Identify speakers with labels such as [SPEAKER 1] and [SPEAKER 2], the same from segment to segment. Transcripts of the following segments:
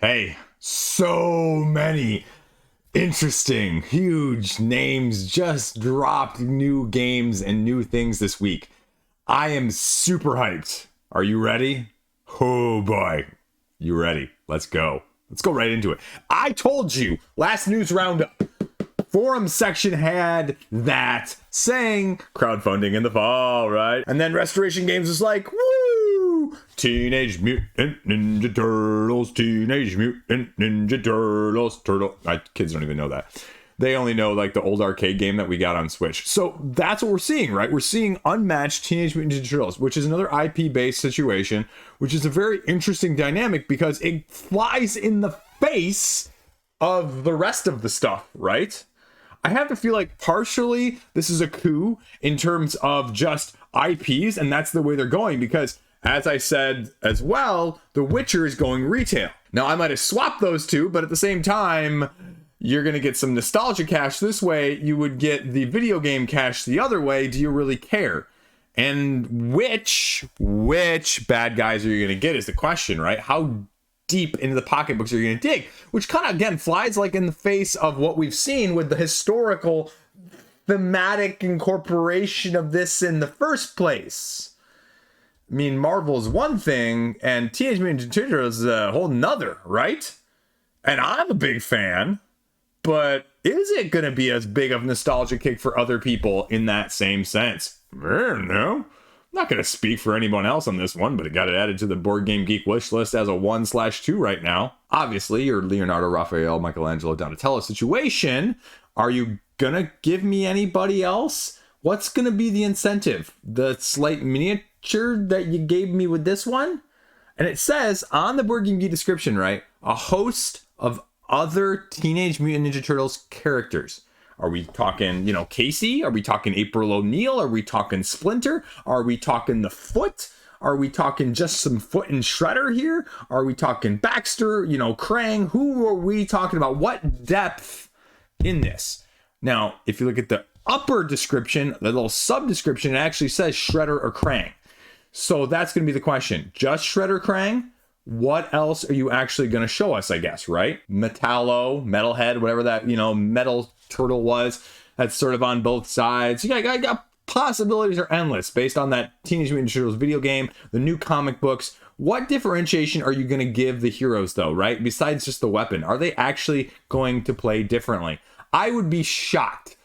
[SPEAKER 1] Hey, so many interesting, huge names just dropped new games and new things this week. I am super hyped. Are you ready? Oh boy. You ready? Let's go. Let's go right into it. I told you last news roundup. Forum section had that saying crowdfunding in the fall, right? And then Restoration Games was like, woo! Teenage Mutant Ninja Turtles, Teenage Mutant Ninja Turtles, My kids don't even know that. They only know like the old arcade game that we got on Switch. So that's what we're seeing, right? We're seeing Unmatched Teenage Mutant Ninja Turtles, which is another IP-based situation, which is a very interesting dynamic because it flies in the face of the rest of the stuff, right? I have to feel like partially this is a coup in terms of just IPs, and that's the way they're going because, as I said as well, The Witcher is going retail. Now, I might have swapped those two, but at the same time, you're going to get some nostalgia cash this way. You would get the video game cash the other way. Do you really care? And which bad guys are you going to get is the question, right? How deep into the pocketbooks are you going to dig? Which kind of, again, flies like in the face of what we've seen with the historical thematic incorporation of this in the first place. I mean, Marvel's one thing, and Teenage Mutant Ninja Turtles is a whole nother, right? And I'm a big fan, but is it going to be as big of a nostalgia kick for other people in that same sense? I don't know. I'm not going to speak for anyone else on this one, but it got it added to the Board Game Geek wish list as a 1/2 right now. Obviously, your Leonardo, Raphael, Michelangelo, Donatello situation. Are you going to give me anybody else? What's going to be the incentive? The slight miniature that you gave me with this one? And it says on the Board Game Geek description, right? A host of other Teenage Mutant Ninja Turtles characters. Are we talking, Casey? Are we talking April O'Neil? Are we talking Splinter? Are we talking the Foot? Are we talking just some Foot and Shredder here? Are we talking Baxter, Krang? Who are we talking about? What depth in this? Now, if you look at the upper description, the little sub-description, it actually says Shredder or Krang. So that's going to be the question. Just Shredder, Krang? What else are you actually going to show us, I guess, right? Metalhead, whatever that, metal turtle was. That's sort of on both sides. You got possibilities are endless based on that Teenage Mutant Ninja Turtles video game, the new comic books. What differentiation are you going to give the heroes, though, right? Besides just the weapon, are they actually going to play differently? I would be shocked.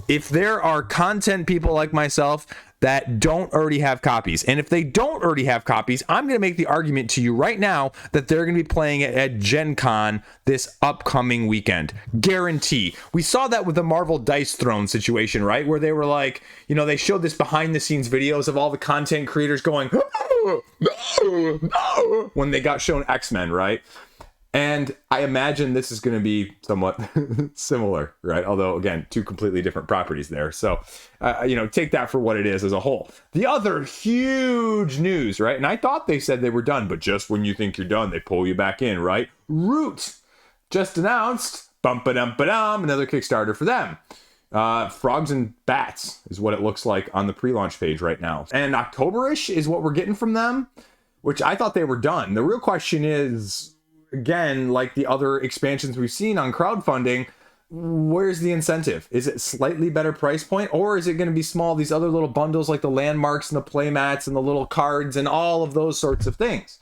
[SPEAKER 1] If there are content people like myself that don't already have copies. And if they don't already have copies, I'm going to make the argument to you right now that they're going to be playing it at Gen Con this upcoming weekend. Guarantee. We saw that with the Marvel Dice Throne situation, right? Where they were like, they showed this behind the scenes videos of all the content creators going, oh, no, when they got shown X-Men, right? And I imagine this is going to be somewhat similar, right? Although, again, two completely different properties there. So, take that for what it is as a whole. The other huge news, right? And I thought they said they were done, but just when you think you're done, they pull you back in, right? Root just announced, bum-ba-dum-ba-dum, another Kickstarter for them. Frogs and Bats is what it looks like on the pre-launch page right now. And October-ish is what we're getting from them, which I thought they were done. The real question is, again, like the other expansions we've seen on crowdfunding, where's the incentive? Is it slightly better price point, or is it going to be small, these other little bundles like the landmarks and the playmats and the little cards and all of those sorts of things?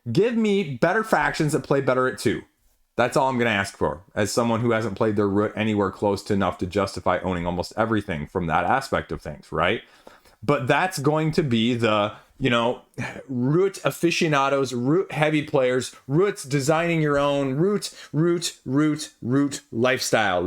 [SPEAKER 1] Give me better factions that play better at 2. That's all I'm going to ask for, as someone who hasn't played their root anywhere close to enough to justify owning almost everything from that aspect of things, right? But that's going to be the root aficionados, root heavy players, roots designing your own root lifestyle,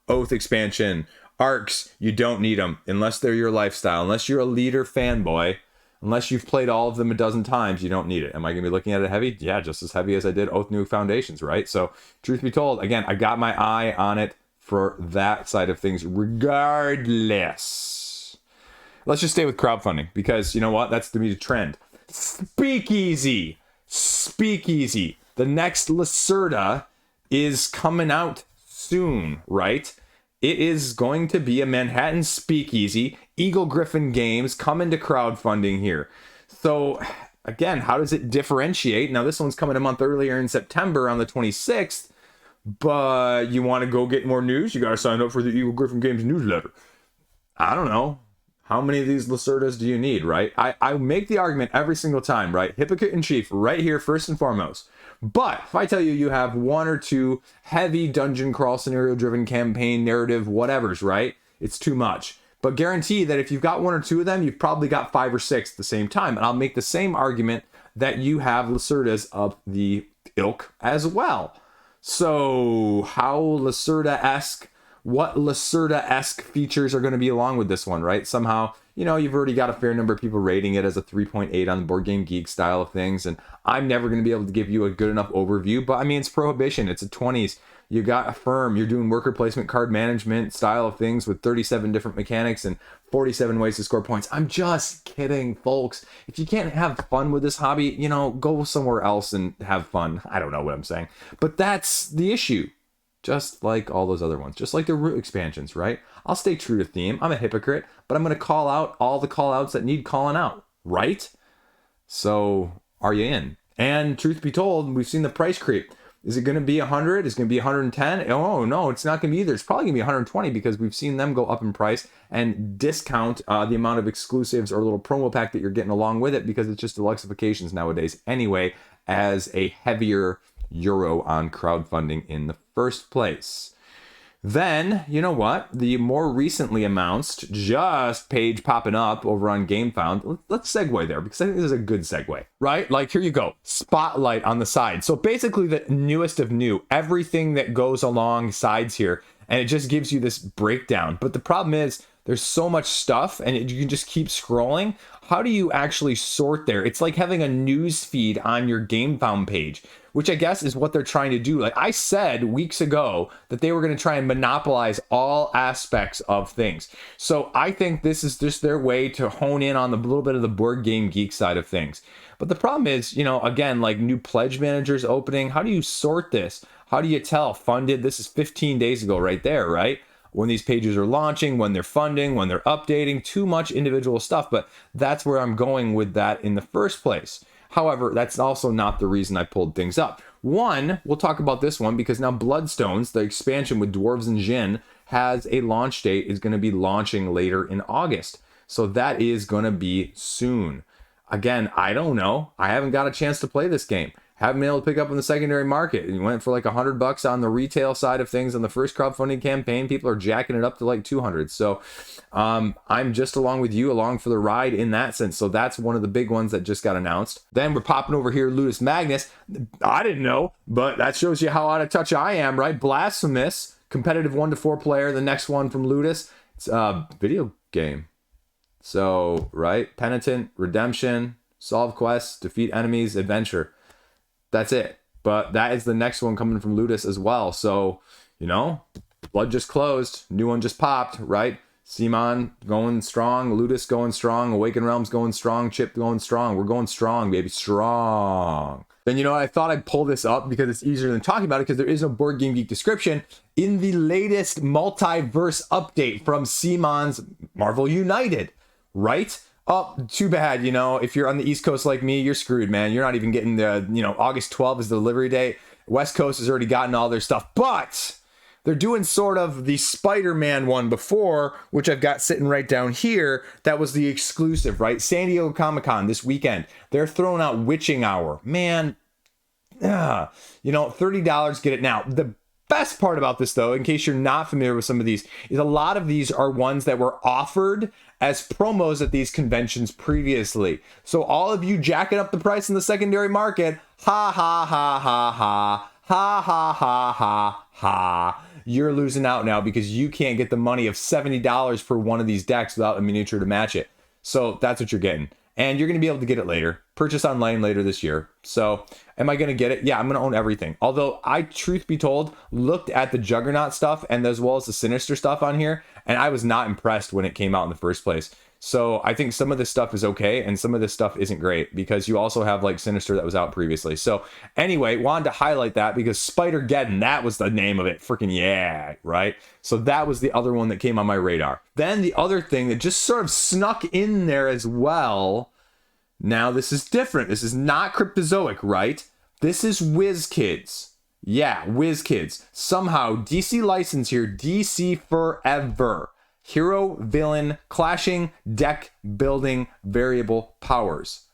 [SPEAKER 1] oath expansion, arcs. You don't need them unless they're your lifestyle, unless you're a leader fanboy, unless you've played all of them a dozen times. You don't need it. Am I going to be looking at it heavy? Yeah, just as heavy as I did Oath New Foundations, right? So truth be told, again, I got my eye on it for that side of things regardless. Let's just stay with crowdfunding because you know what? That's to me the trend. Speakeasy. The next Lacerda is coming out soon, right? It is going to be a Manhattan Speakeasy. Eagle Griffin Games coming to crowdfunding here. So again, how does it differentiate? Now this one's coming a month earlier in September on the 26th, but you want to go get more news? You got to sign up for the Evil Griffin Games newsletter. I don't know. How many of these Lacerdas do you need, right? I make the argument every single time, right? Hypocrite in chief, right here, first and foremost. But if I tell you you have one or two heavy dungeon crawl scenario-driven campaign narrative whatevers, right? It's too much. But guarantee that if you've got one or two of them, you've probably got 5 or 6 at the same time. And I'll make the same argument that you have Lacerdas of the ilk as well. So how Lacerda-esque, what Lacerda-esque features are going to be along with this one, right? Somehow, you know, you've already got a fair number of people rating it as a 3.8 on the Board Game Geek style of things, and I'm never going to be able to give you a good enough overview, but I mean, it's Prohibition, it's a 20s, you got a firm, you're doing worker placement, card management style of things with 37 different mechanics and 47 ways to score points. I'm just kidding, folks. If you can't have fun with this hobby, you know, go somewhere else and have fun. I don't know what I'm saying, but that's the issue. Just like all those other ones, just like the root expansions, right? I'll stay true to theme. I'm a hypocrite, but I'm going to call out all the call outs that need calling out, right? So are you in? And truth be told, we've seen the price creep. Is it going to be 100? Is it going to be 110? Oh, no, it's not going to be either. It's probably going to be 120 because we've seen them go up in price and discount the amount of exclusives or little promo pack that you're getting along with it because it's just deluxifications nowadays anyway as a heavier euro on crowdfunding in the first place. Then, you know what? The more recently announced, just page popping up over on Gamefound. Let's segue there because I think this is a good segue, right? Like, here you go. Spotlight on the side. So basically the newest of new, everything that goes along sides here, and it just gives you this breakdown. But the problem is there's so much stuff and you can just keep scrolling. How do you actually sort there? It's like having a news feed on your Gamefound page, which I guess is what they're trying to do. Like I said weeks ago that they were going to try and monopolize all aspects of things. So I think this is just their way to hone in on the little bit of the board game geek side of things. But the problem is, you know, again, like new pledge managers opening. How do you sort this? How do you tell funded? This is 15 days ago right there, right? When these pages are launching, when they're funding, when they're updating, too much individual stuff. But that's where I'm going with that in the first place. However, that's also not the reason I pulled things up. One, we'll talk about this one because now Bloodstones, the expansion with Dwarves and Djinn, has a launch date, is going to be launching later in August. So that is going to be soon. Again, I don't know. I haven't got a chance to play this game. Haven't been able to pick up in the secondary market. You went for like $100 on the retail side of things on the first crowdfunding campaign. People are jacking it up to like 200. So I'm just along with you, along for the ride in that sense. So that's one of the big ones that just got announced. Then we're popping over here, Ludus Magnus. I didn't know, but that shows you how out of touch I am, right? Blasphemous, competitive 1 to 4 player. The next one from Ludus, it's a video game. So, right? Penitent, redemption, solve quests, defeat enemies, adventure. That's it. But that is the next one coming from Ludus as well. So, you know, Blood just closed. New one just popped, right? CMON going strong. Ludus going strong. Awakened Realms going strong. Chip going strong. We're going strong, baby. Strong. Then, you know, I thought I'd pull this up because it's easier than talking about it because there is no Board Game Geek description. In the latest multiverse update from CMON's Marvel United, right? Oh, too bad, you know, if you're on the East Coast like me, you're screwed, man. You're not even getting the, you know, August 12th is the delivery date. West Coast has already gotten all their stuff, but they're doing sort of the Spider-Man one before, which I've got sitting right down here. That was the exclusive, right? San Diego Comic-Con this weekend. They're throwing out Witching Hour. Man, you know, $30, get it now. The best part about this, though, in case you're not familiar with some of these, is a lot of these are ones that were offered as promos at these conventions previously. So all of you jacking up the price in the secondary market, ha ha ha ha ha, ha ha ha ha ha. You're losing out now because you can't get the money of $70 for one of these decks without a miniature to match it. So that's what you're getting. And you're going to be able to get it later. Purchase online later this year. So am I going to get it? Yeah, I'm going to own everything. Although I, truth be told, looked at the Juggernaut stuff and as well as the Sinister stuff on here, and I was not impressed when it came out in the first place. So I think some of this stuff is okay and some of this stuff isn't great because you also have like Sinister that was out previously. So anyway, wanted to highlight that because Spider-Geddon, that was the name of it. Freaking yeah, right? So that was the other one that came on my radar. Then the other thing that just sort of snuck in there as well, Now, this is different. This is not Cryptozoic, right? This is WizKids. Yeah, WizKids. Somehow, DC license here, DC forever. Hero, villain, clashing, deck building, variable powers.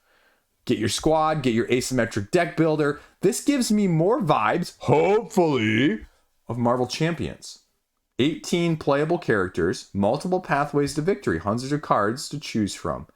[SPEAKER 1] Get your squad, get your asymmetric deck builder. This gives me more vibes, hopefully, of Marvel Champions. 18 playable characters, multiple pathways to victory, hundreds of cards to choose from.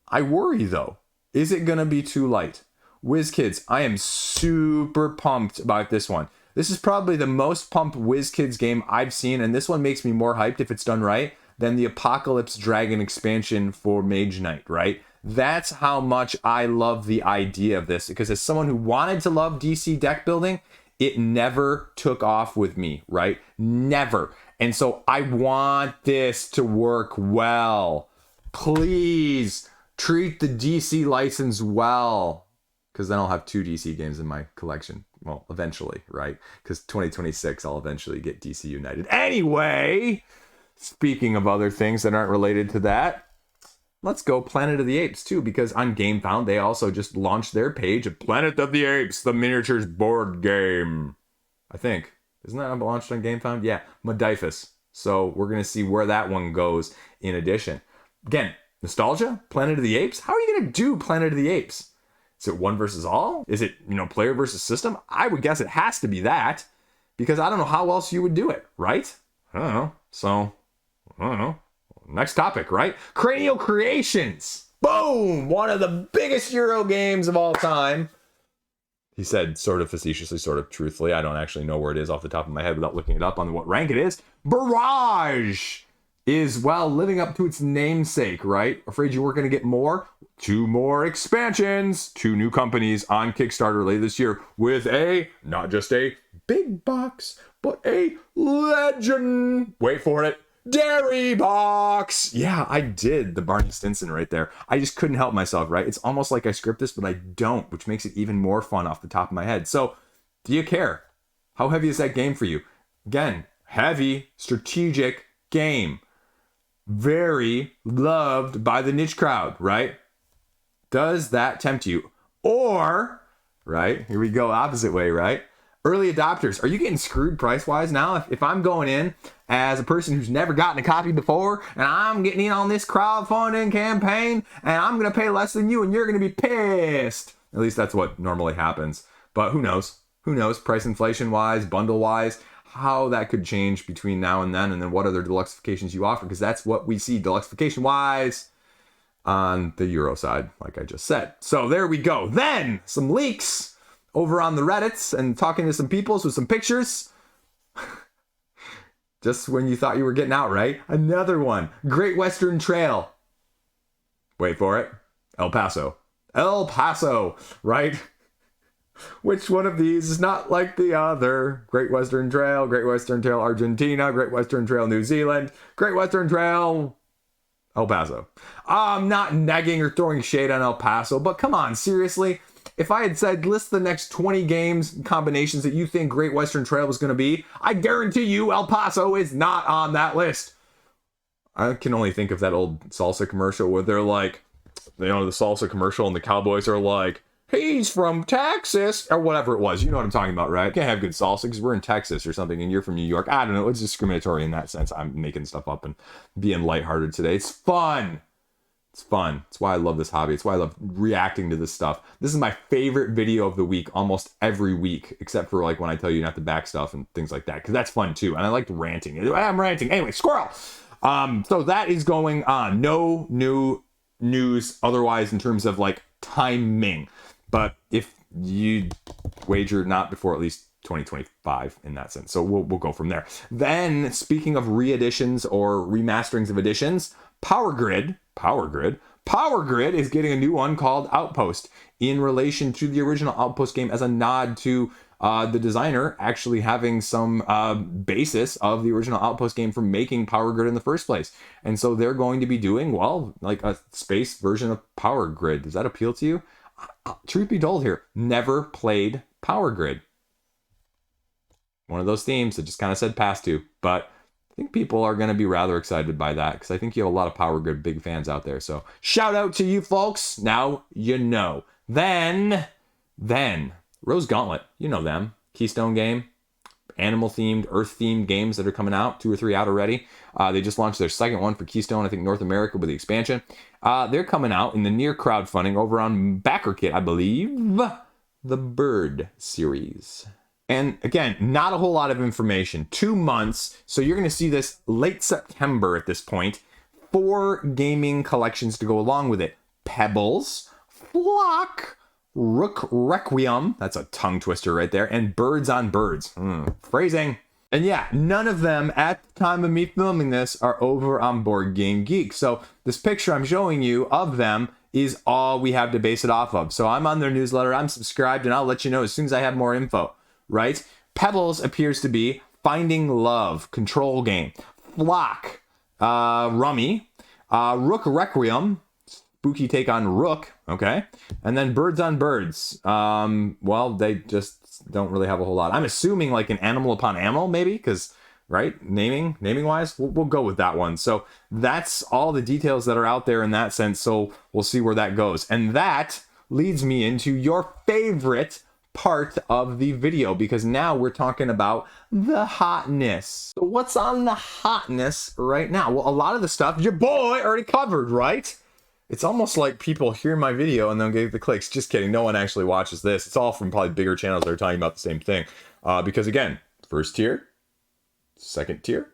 [SPEAKER 1] I worry though, is it going to be too light? WizKids, I am super pumped about this one. This is probably the most pumped WizKids game I've seen, and this one makes me more hyped if it's done right than the Apocalypse Dragon expansion for Mage Knight, right? That's how much I love the idea of this, because as someone who wanted to love DC deck building, it never took off with me, right? Never. And so I want this to work well. Please treat the DC license well, because then I'll have 2 DC games in my collection. Well, eventually, right? Because 2026, I'll eventually get DC United. Anyway, speaking of other things that aren't related to that, let's go Planet of the Apes, too, because on Gamefound, they also just launched their page of Planet of the Apes, the miniatures board game. I think. Isn't that launched on Gamefound? Yeah, Modipus. So we're going to see where that one goes in addition. Again, nostalgia? Planet of the Apes? How are you going to do Planet of the Apes? Is it one versus all? Is it, player versus system? I would guess it has to be that, because I don't know how else you would do it, right? I don't know. So, I don't know. Next topic, right? Cranial Creations. Boom! One of the biggest Euro games of all time. He said sort of facetiously, sort of truthfully. I don't actually know where it is off the top of my head without looking it up on what rank it is. Barrage is, well, living up to its namesake, right? Afraid you weren't going to get more? 2 more expansions. 2 new companies on Kickstarter later this year with not just a big box, but a legend. Wait for it. Dairy box. Yeah, I did the Barney Stinson right there. I just couldn't help myself, right? It's almost like I script this, but I don't, which makes it even more fun off the top of my head. So, do you care? How heavy is that game for you? Again, heavy, strategic game. Very loved by the niche crowd, right? Does that tempt you? Or, right, here we go, opposite way, right? Early adopters, are you getting screwed price-wise now? If I'm going in as a person who's never gotten a copy before, and I'm getting in on this crowdfunding campaign, and I'm going to pay less than you, and you're going to be pissed. At least that's what normally happens. But who knows? Who knows, price inflation-wise, bundle-wise, how that could change between now and then what other deluxifications you offer, because that's what we see deluxification-wise on the Euro side, like I just said. So there we go. Then, some leaks over on the Reddits and talking to some people with some pictures. Just when you thought you were getting out, right? Another one. Great Western Trail. Wait for it. El Paso. El Paso, right? Which one of these is not like the other? Great Western Trail, Great Western Trail Argentina, Great Western Trail New Zealand, Great Western Trail El Paso. I'm not negging or throwing shade on El Paso, but come on, seriously? If I had said list the next 20 games combinations that you think Great Western Trail was going to be, I guarantee you El Paso is not on that list. I can only think of that old salsa commercial where they're like, the salsa commercial and the cowboys are like, he's from Texas, or whatever it was. You know what I'm talking about, right? Can't have good salsa because we're in Texas or something and you're from New York. I don't know. It's discriminatory in that sense. I'm making stuff up and being lighthearted today. It's fun. It's fun. It's why I love this hobby. It's why I love reacting to this stuff. This is my favorite video of the week almost every week, except for like when I tell you not to back stuff and things like that, because that's fun too. And I like ranting. I'm ranting. Anyway, squirrel. So that is going on. No new news otherwise in terms of like timing. But if you wager not before at least 2025 in that sense. So we'll go from there. Then speaking of re-editions or remasterings of editions, Power Grid is getting a new one called Outpost in relation to the original Outpost game as a nod to the designer actually having some basis of the original Outpost game for making Power Grid in the first place. And so they're going to be doing, well, like a space version of Power Grid. Does that appeal to you? Truth be told here, never played Power Grid. One of those themes that just kind of said pass to, but I think people are going to be rather excited by that because I think you have a lot of Power Grid big fans out there. So shout out to you folks. Now you know. Then Rose Gauntlet. You know them. Keystone game. Animal themed, earth themed games that are coming out. 2 or 3 out already. They just launched their second one for Keystone, I think North America with the expansion. They're coming out in the near crowdfunding over on BackerKit, I believe. The Bird series. And again, not a whole lot of information. 2 months. So you're going to see this late September at this point. 4 gaming collections to go along with it. Pebbles, Flock, Rook Requiem. That's a tongue twister right there. And Birds on Birds. Phrasing. And yeah, none of them at the time of me filming this are over on Board Game Geek. So this picture I'm showing you of them is all we have to base it off of. So I'm on their newsletter. I'm subscribed and I'll let you know as soon as I have more info. Right? Pebbles appears to be Finding Love, control game. Flock, Rummy. Rook Requiem, spooky take on Rook, okay? And then Birds on Birds. Well, they just don't really have a whole lot. I'm assuming like an animal upon animal, maybe, because, right? Naming wise, we'll go with that one. So that's all the details that are out there in that sense. So we'll see where that goes. And that leads me into your favorite part of the video, because now we're talking about the hotness. So what's on the hotness right now? Well, a lot of the stuff your boy already covered, right? It's almost like people hear my video and then get the clicks. Just kidding. No one actually watches this. It's all from probably bigger channels that are talking about the same thing. Because again, first tier, second tier,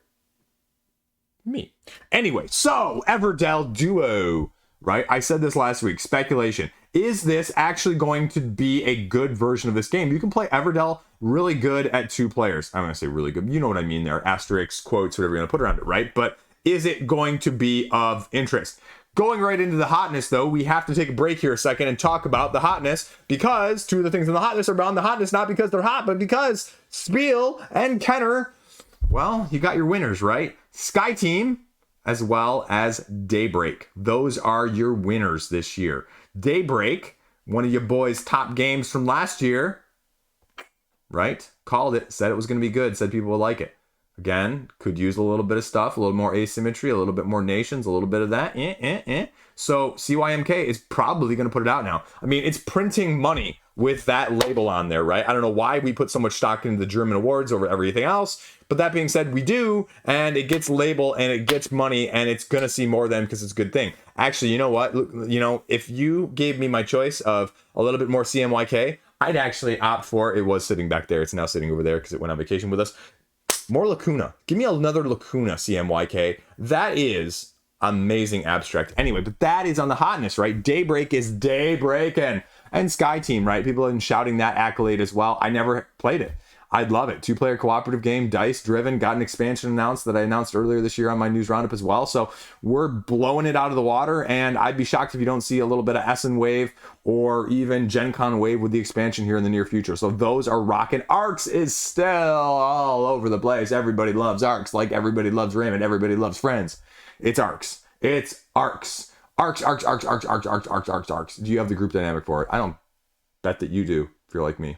[SPEAKER 1] me. Anyway, so Everdell Duo, right? I said this last week, speculation. Is this actually going to be a good version of this game? You can play Everdell really good at 2 players. I'm going to say really good. You know what I mean there. Asterisks, quotes, whatever you're going to put around it, right? But is it going to be of interest? Going right into the hotness, though, we have to take a break here a second and talk about the hotness, because 2 of the things in the hotness are around the hotness, not because they're hot, but because Spiel and Kenner, well, you got your winners, right? Skyteam, as well as Daybreak. Those are your winners this year. Daybreak, one of your boys' top games from last year, right? Called it, said it was going to be good, said people would like it. Again, could use a little bit of stuff, a little more asymmetry, a little bit more nations, a little bit of that. So CYMK is probably going to put it out now. I mean, it's printing money with that label on there, right? I don't know why we put so much stock into the German awards over everything else, but that being said, we do, and it gets label and it gets money, and it's going to see more than, because it's a good thing. Actually, you know what? You know, if you gave me my choice of a little bit more CMYK, I'd actually opt for, it was sitting back there. It's now sitting over there because it went on vacation with us. More Lacuna. Give me another Lacuna CMYK. That is amazing abstract. Anyway, but that is on the hotness, right? Daybreak is daybreaking. And Skyteam, right? People have been shouting that accolade as well. I never played it. I'd love it. 2-player cooperative game, dice driven, got an expansion announced that I announced earlier this year on my news roundup as well. So we're blowing it out of the water, and I'd be shocked if you don't see a little bit of Essen wave or even Gen Con wave with the expansion here in the near future. So those are rocking. Arcs is still all over the place. Everybody loves Arcs, like everybody loves Raymond, everybody loves Friends. It's Arcs. It's Arcs. Arcs. Do you have the group dynamic for it? I don't bet that you do, if you're like me.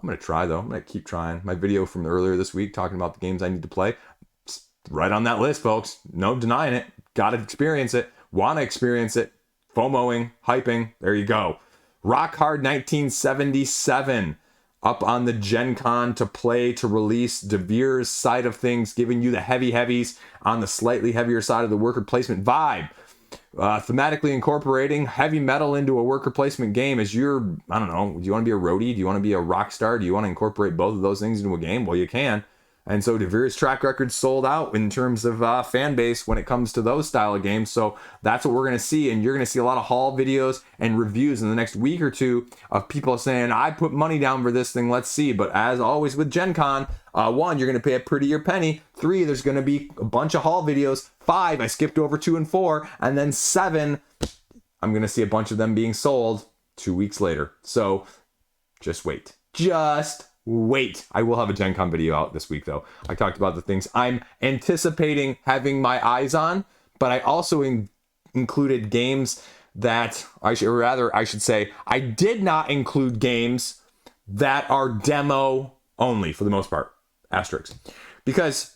[SPEAKER 1] I'm going to try, though. I'm going to keep trying. My video from earlier this week talking about the games I need to play, it's right on that list, folks. No denying it. Got to experience it. Want to experience it. FOMOing, hyping. There you go. Rock Hard 1977. Up on the Gen Con to play, to release. DeVere's side of things, giving you the heavy heavies on the slightly heavier side of the worker placement vibe. Thematically incorporating heavy metal into a worker placement game as you're, I don't know, do you want to be a roadie? Do you want to be a rock star? Do you want to incorporate both of those things into a game? Well, you can. And so DeVere's track record sold out in terms of fan base when it comes to those style of games. So that's what we're going to see. And you're going to see a lot of haul videos and reviews in the next week or two of people saying, I put money down for this thing. Let's see. But as always with Gen Con, 1, you're going to pay a prettier penny. 3, there's going to be a bunch of haul videos. 5, I skipped over 2 and 4. And then 7, I'm going to see a bunch of them being sold 2 weeks later. So just wait. Just wait. I will have a Gen Con video out this week, though. I talked about the things I'm anticipating having my eyes on, but I also included games that I should say, I did not include games that are demo only for the most part. Asterisks. Because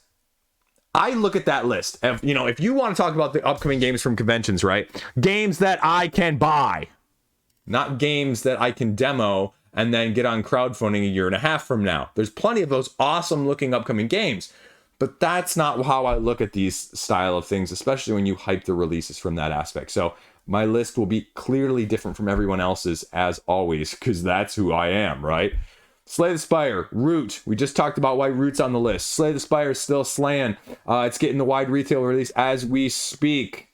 [SPEAKER 1] I look at that list. If you want to talk about the upcoming games from conventions, right? Games that I can buy, not games that I can demo and then get on crowdfunding a year and a half from now. There's plenty of those awesome looking upcoming games, but that's not how I look at these style of things, especially when you hype the releases from that aspect. So my list will be clearly different from everyone else's, as always, because that's who I am, right? Slay the Spire, Root. We just talked about why Root's on the list. Slay the Spire is still slaying. It's getting the wide retail release as we speak.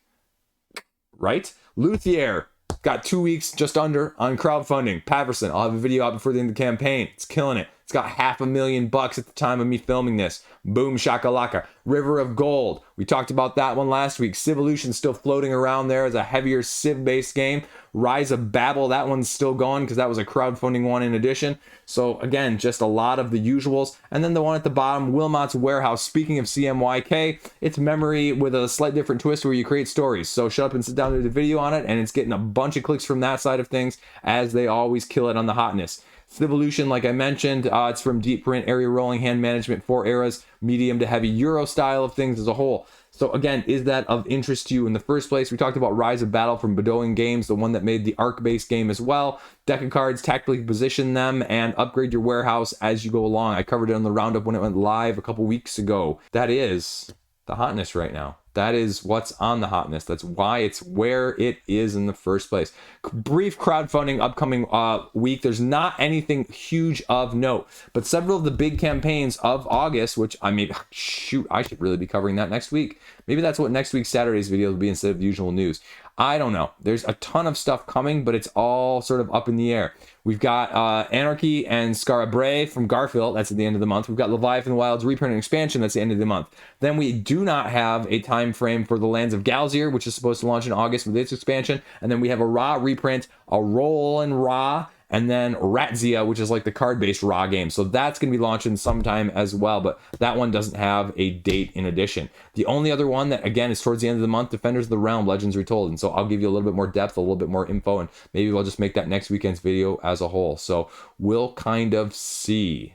[SPEAKER 1] Right? Luthier got 2 weeks just under on crowdfunding. Paverson, I'll have a video out before the end of the campaign. It's killing it. It's got $500,000 at the time of me filming this. Boom shakalaka. River of Gold. We talked about that one last week. Civoultion still floating around there as a heavier Civ-based game. Rise of Babel, that one's still going because that was a crowdfunding one in addition. So again, just a lot of the usuals. And then the one at the bottom, Wilmot's Warehouse. Speaking of CMYK, it's memory with a slight different twist where you create stories. So shut up and sit down to the video on it, and it's getting a bunch of clicks from that side of things, as they always kill it on the Hotness. Civoultion, like I mentioned, it's from Deep Print, area rolling, hand management, 4 eras, medium to heavy Euro style of things as a whole. So again, is that of interest to you in the first place? We talked about Rise of Battle from Bedouin Games, the one that made the Arc-based game as well. Deck of cards, tactically position them, and upgrade your warehouse as you go along. I covered it on the roundup when it went live a couple weeks ago. That is the Hotness right now. That is what's on the Hotness. That's why it's where it is in the first place. Brief crowdfunding upcoming week. There's not anything huge of note, but several of the big campaigns of August, which I mean, shoot, I should really be covering that next week. Maybe that's what next week's Saturday's video will be instead of the usual news. I don't know. There's a ton of stuff coming, but it's all sort of up in the air. We've got Anarchy and Scarabrae from Garfield. That's at the end of the month. We've got Leviathan Wilds reprint and expansion. That's the end of the month. Then we do not have a time frame for the Lands of Galzier, which is supposed to launch in August with its expansion. And then we have a Ra reprint, a Roll and Ra, and then Ratzia, which is like the card-based Ra game. So that's going to be launching sometime as well, but that one doesn't have a date in addition. The only other one that, again, is towards the end of the month, Defenders of the Realm, Legends Retold. And so I'll give you a little bit more depth, a little bit more info, and maybe we'll just make that next weekend's video as a whole. So we'll kind of see.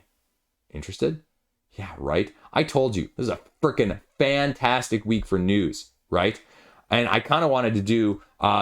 [SPEAKER 1] Interested? Yeah, right? I told you, this is a freaking fantastic week for news, right? And I kind of wanted to do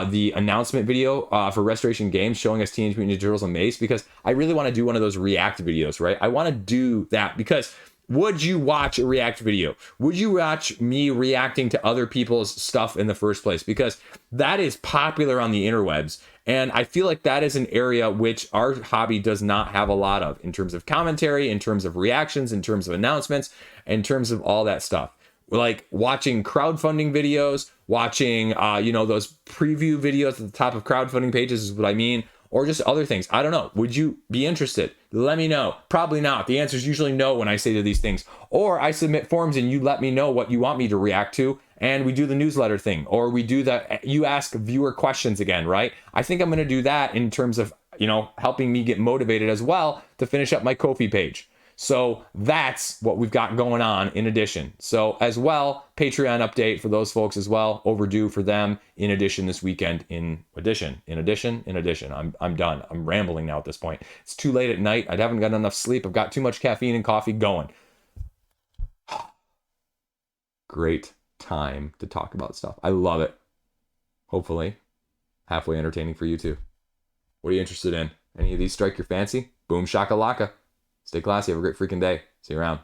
[SPEAKER 1] the announcement video for Restoration Games showing us Teenage Mutant Ninja Turtles Amaze, because I really want to do one of those react videos, right? I want to do that because would you watch a react video? Would you watch me reacting to other people's stuff in the first place? Because that is popular on the interwebs. And I feel like that is an area which our hobby does not have a lot of in terms of commentary, in terms of reactions, in terms of announcements, in terms of all that stuff. Like watching crowdfunding videos, watching, those preview videos at the top of crowdfunding pages is what I mean, or just other things. I don't know. Would you be interested? Let me know. Probably not. The answer is usually no when I say to these things. Or I submit forms and you let me know what you want me to react to, and we do the newsletter thing, or we do you ask viewer questions again, right? I think I'm going to do that in terms of, helping me get motivated as well to finish up my Ko-fi page. So that's what we've got going on in addition. So as well, Patreon update for those folks as well. Overdue for them in addition this weekend. In addition. I'm done. I'm rambling now at this point. It's too late at night. I haven't got enough sleep. I've got too much caffeine and coffee going. Great time to talk about stuff. I love it. Hopefully halfway entertaining for you too. What are you interested in? Any of these strike your fancy? Boom shakalaka. Stay classy. Have a great freaking day. See you around.